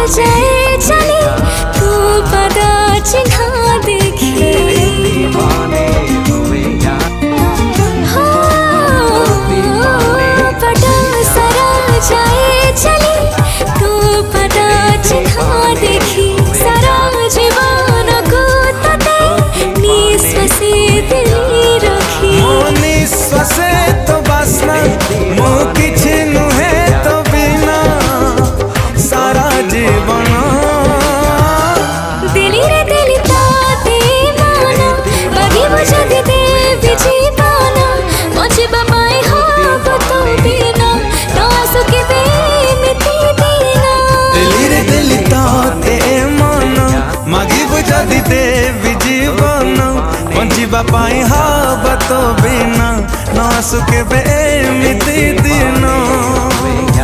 जाए चली तू पता चिन्हा देखी पटा सरा जाए चली तू पता चिन्हा देखी सारा जीवन को तते निश्वास दिली रखी निश्वास तो बासना मो किछि नुहे तो बिना सारा जीवन दिली रे दिली ताते माना बगी बुझा दे बिजी पाना मुझे बमाई हाब तो बिना ना सुके बेमिती दीना दिली रे दिली ताते माना मगी बुझा दे बिजी पाना बंजीबा पाई हाब तो बिना ना सुके बेमिती दीना।